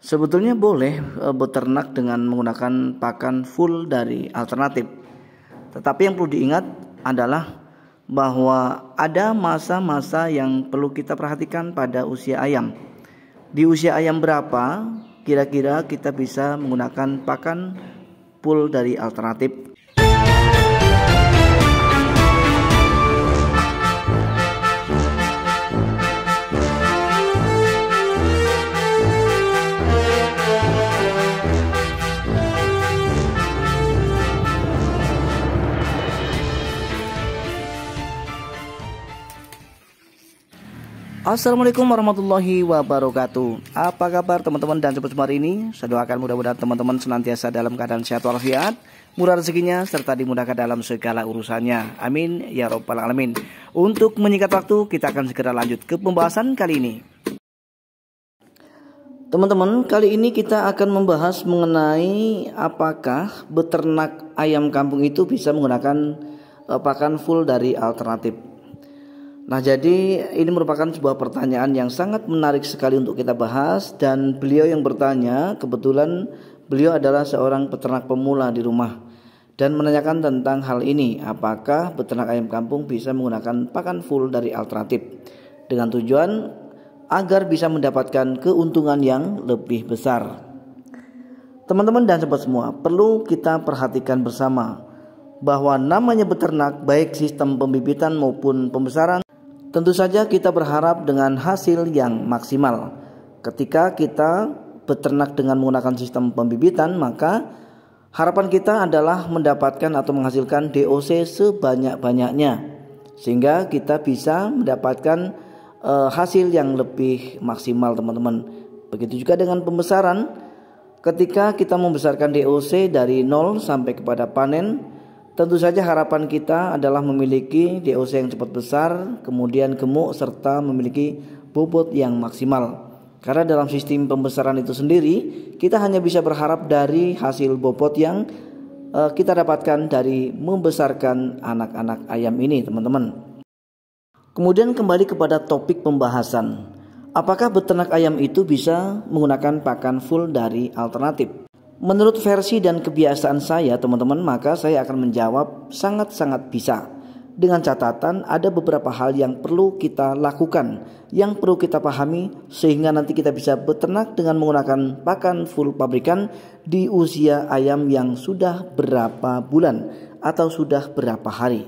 Sebetulnya boleh beternak dengan menggunakan pakan full dari alternatif. Tetapi yang perlu diingat adalah bahwa ada masa-masa yang perlu kita perhatikan pada usia ayam. Di usia ayam berapa kira-kira kita bisa menggunakan pakan full dari alternatif? Assalamualaikum warahmatullahi wabarakatuh. Apa kabar teman-teman dan sobat semua hari ini? Saya doakan mudah-mudahan teman-teman senantiasa dalam keadaan sehat walafiat, murah rezekinya, serta dimudahkan dalam segala urusannya. Amin ya robbal alamin. Untuk menyingkat waktu, kita akan segera lanjut ke pembahasan kali ini. Teman-teman, kali ini kita akan membahas mengenai apakah beternak ayam kampung itu bisa menggunakan pakan full dari alternatif. Nah, jadi ini merupakan sebuah pertanyaan yang sangat menarik sekali untuk kita bahas, dan beliau yang bertanya kebetulan beliau adalah seorang peternak pemula di rumah dan menanyakan tentang hal ini, apakah beternak ayam kampung bisa menggunakan pakan full dari alternatif dengan tujuan agar bisa mendapatkan keuntungan yang lebih besar. Teman-teman dan sobat semua, perlu kita perhatikan bersama bahwa namanya beternak, baik sistem pembibitan maupun pembesaran, tentu saja kita berharap dengan hasil yang maksimal. Ketika kita beternak dengan menggunakan sistem pembibitan, maka harapan kita adalah mendapatkan atau menghasilkan DOC sebanyak-banyaknya, sehingga kita bisa mendapatkan hasil yang lebih maksimal, teman-teman. Begitu juga dengan pembesaran. Ketika kita membesarkan DOC dari 0 sampai kepada panen, tentu saja harapan kita adalah memiliki DOC yang cepat besar, kemudian gemuk, serta memiliki bobot yang maksimal. Karena dalam sistem pembesaran itu sendiri, kita hanya bisa berharap dari hasil bobot yang kita dapatkan dari membesarkan anak-anak ayam ini, teman-teman. Kemudian kembali kepada topik pembahasan. Apakah beternak ayam itu bisa menggunakan pakan full dari alternatif? Menurut versi dan kebiasaan saya, teman-teman, maka saya akan menjawab sangat-sangat bisa. Dengan catatan ada beberapa hal yang perlu kita lakukan, yang perlu kita pahami, sehingga nanti kita bisa beternak dengan menggunakan pakan full pabrikan di usia ayam yang sudah berapa bulan atau sudah berapa hari.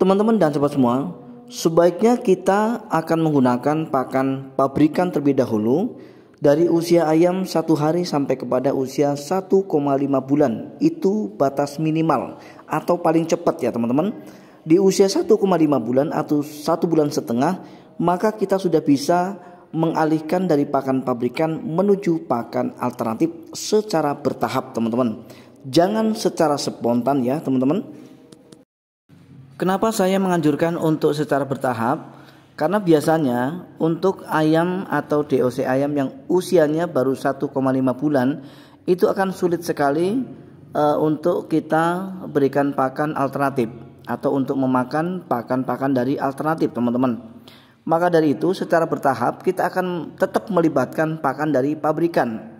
Teman-teman dan sobat semua, sebaiknya kita akan menggunakan pakan pabrikan terlebih dahulu dari usia ayam 1 hari sampai kepada usia 1,5 bulan. Itu batas minimal atau paling cepat ya teman-teman. Di usia 1,5 bulan atau 1 bulan setengah, maka kita sudah bisa mengalihkan dari pakan pabrikan menuju pakan alternatif secara bertahap, teman-teman. Jangan secara spontan ya teman-teman. Kenapa saya menganjurkan untuk secara bertahap? Karena biasanya untuk ayam atau DOC ayam yang usianya baru 1,5 bulan itu akan sulit sekali untuk kita berikan pakan alternatif atau untuk memakan pakan-pakan dari alternatif, teman-teman. Maka dari itu secara bertahap kita akan tetap melibatkan pakan dari pabrikan.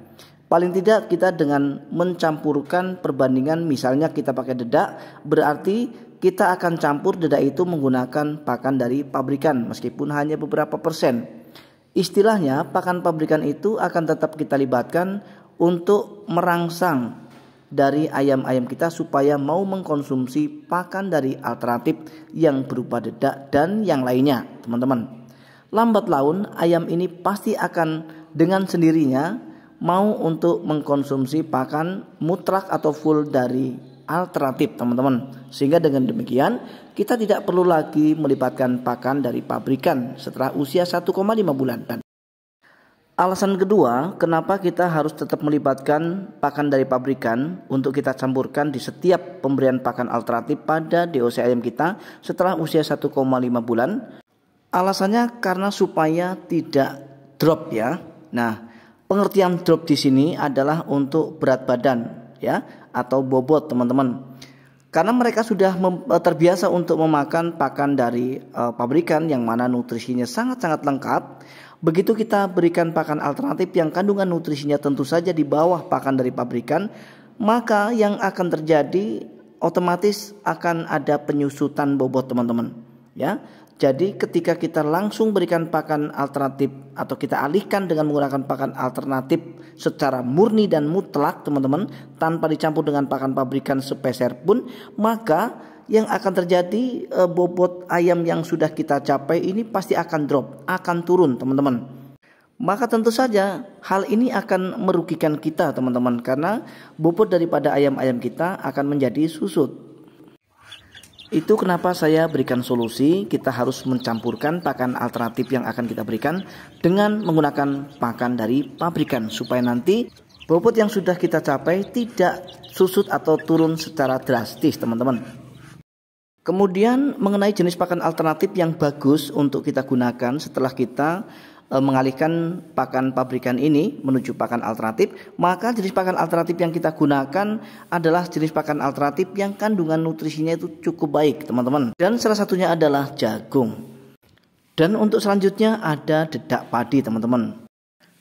Paling tidak kita dengan mencampurkan perbandingan, misalnya kita pakai dedak, berarti kita akan campur dedak itu menggunakan pakan dari pabrikan meskipun hanya beberapa persen. Istilahnya pakan pabrikan itu akan tetap kita libatkan untuk merangsang dari ayam-ayam kita supaya mau mengkonsumsi pakan dari alternatif yang berupa dedak dan yang lainnya, teman-teman. Lambat laun ayam ini pasti akan dengan sendirinya mau untuk mengkonsumsi pakan mutlak atau full dari alternatif, teman-teman. Sehingga dengan demikian kita tidak perlu lagi melibatkan pakan dari pabrikan setelah usia 1,5 bulan. Dan alasan kedua, kenapa kita harus tetap melibatkan pakan dari pabrikan untuk kita campurkan di setiap pemberian pakan alternatif pada DOC ayam kita setelah usia 1,5 bulan. Alasannya karena supaya tidak drop ya. Nah, pengertian drop di sini adalah untuk berat badan ya, atau bobot, teman-teman. Karena mereka sudah terbiasa untuk memakan pakan dari pabrikan yang mana nutrisinya sangat-sangat lengkap, Begitu kita berikan pakan alternatif yang kandungan nutrisinya tentu saja di bawah pakan dari pabrikan, maka yang akan terjadi otomatis akan ada penyusutan bobot teman-teman, ya. Jadi ketika kita langsung berikan pakan alternatif atau kita alihkan dengan menggunakan pakan alternatif secara murni dan mutlak teman-teman, tanpa dicampur dengan pakan pabrikan sepeser pun, maka yang akan terjadi bobot ayam yang sudah kita capai ini pasti akan drop, akan turun teman-teman. Maka tentu saja hal ini akan merugikan kita teman-teman, karena bobot daripada ayam-ayam kita akan menjadi susut. Itu kenapa saya berikan solusi kita harus mencampurkan pakan alternatif yang akan kita berikan dengan menggunakan pakan dari pabrikan, supaya nanti bobot yang sudah kita capai tidak susut atau turun secara drastis teman-teman. Kemudian mengenai jenis pakan alternatif yang bagus untuk kita gunakan setelah kita mengalihkan pakan pabrikan ini menuju pakan alternatif, maka jenis pakan alternatif yang kita gunakan adalah jenis pakan alternatif yang kandungan nutrisinya itu cukup baik teman-teman. Dan salah satunya adalah jagung. Dan untuk selanjutnya ada dedak padi teman-teman.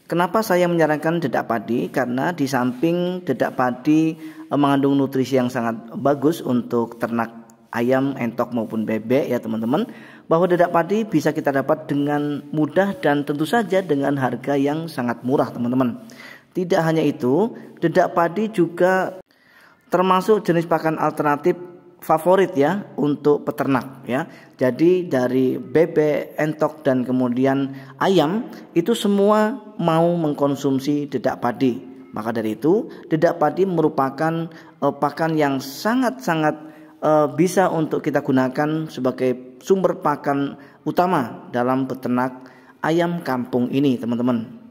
Kenapa saya menyarankan dedak padi? Karena di samping dedak padi mengandung nutrisi yang sangat bagus untuk ternak ayam, entok maupun bebek ya teman-teman, bahwa dedak padi bisa kita dapat dengan mudah dan tentu saja dengan harga yang sangat murah teman-teman. Tidak hanya itu, dedak padi juga termasuk jenis pakan alternatif favorit ya untuk peternak ya. Jadi dari bebek, entok dan kemudian ayam itu semua mau mengkonsumsi dedak padi. Maka dari itu dedak padi merupakan pakan yang sangat-sangat bisa untuk kita gunakan sebagai sumber pakan utama dalam peternak ayam kampung ini teman-teman.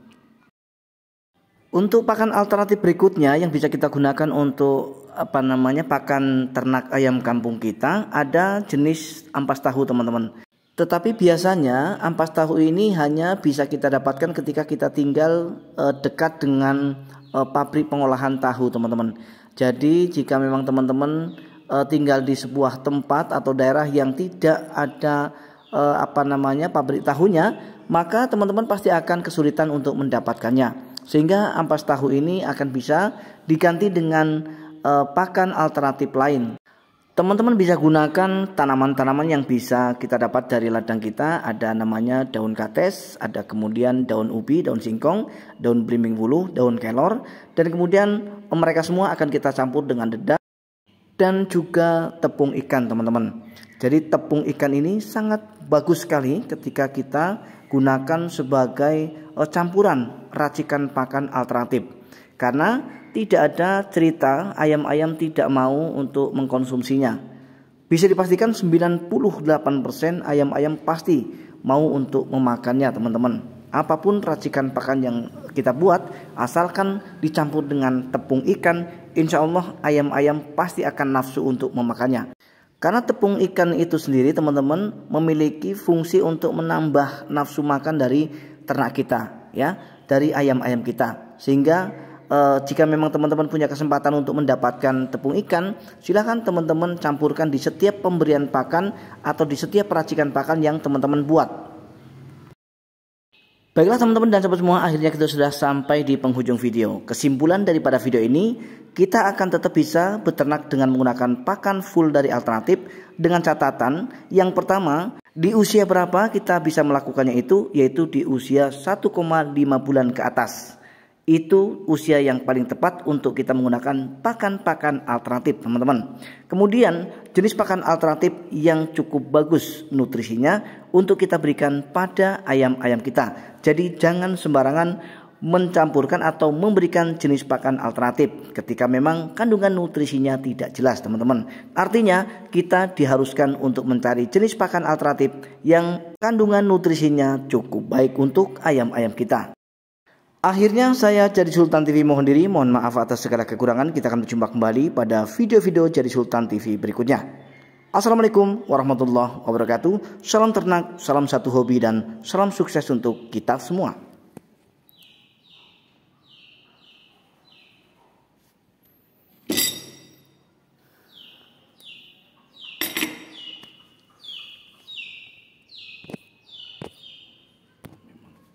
Untuk pakan alternatif berikutnya yang bisa kita gunakan untuk pakan ternak ayam kampung kita, ada jenis ampas tahu teman-teman. Tetapi biasanya ampas tahu ini hanya bisa kita dapatkan ketika kita tinggal dekat dengan pabrik pengolahan tahu teman-teman. Jadi jika memang teman-teman tinggal di sebuah tempat atau daerah yang tidak ada pabrik tahunya, maka teman-teman pasti akan kesulitan untuk mendapatkannya. Sehingga ampas tahu ini akan bisa diganti dengan pakan alternatif lain. Teman-teman bisa gunakan tanaman-tanaman yang bisa kita dapat dari ladang kita. Ada namanya daun kates, ada kemudian daun ubi, daun singkong, daun belimbing wuluh, daun kelor, dan kemudian mereka semua akan kita campur dengan dedak dan juga tepung ikan teman-teman. Jadi tepung ikan ini sangat bagus sekali ketika kita gunakan sebagai campuran racikan pakan alternatif. Karena tidak ada cerita ayam-ayam tidak mau untuk mengkonsumsinya. Bisa dipastikan 98% ayam-ayam pasti mau untuk memakannya teman-teman. Apapun racikan pakan yang kita buat, asalkan dicampur dengan tepung ikan, insya Allah ayam-ayam pasti akan nafsu untuk memakannya. Karena tepung ikan itu sendiri teman-teman memiliki fungsi untuk menambah nafsu makan dari ternak kita ya, dari ayam-ayam kita. Sehingga jika memang teman-teman punya kesempatan untuk mendapatkan tepung ikan, silahkan teman-teman campurkan di setiap pemberian pakan atau di setiap racikan pakan yang teman-teman buat. Baiklah teman-teman dan sahabat semua, akhirnya kita sudah sampai di penghujung video. Kesimpulan daripada video ini, kita akan tetap bisa beternak dengan menggunakan pakan full dari alternatif, dengan catatan yang pertama, di usia berapa kita bisa melakukannya itu, yaitu di usia 1,5 bulan ke atas. Itu usia yang paling tepat untuk kita menggunakan pakan-pakan alternatif teman-teman. Kemudian jenis pakan alternatif yang cukup bagus nutrisinya untuk kita berikan pada ayam-ayam kita. Jadi jangan sembarangan mencampurkan atau memberikan jenis pakan alternatif ketika memang kandungan nutrisinya tidak jelas teman-teman. Artinya kita diharuskan untuk mencari jenis pakan alternatif yang kandungan nutrisinya cukup baik untuk ayam-ayam kita. Akhirnya saya Jadi Sultan TV mohon diri, mohon maaf atas segala kekurangan. Kita akan berjumpa kembali pada video-video Jadi Sultan TV berikutnya. Assalamualaikum warahmatullahi wabarakatuh. Salam ternak, salam satu hobi, dan salam sukses untuk kita semua.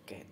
Okay.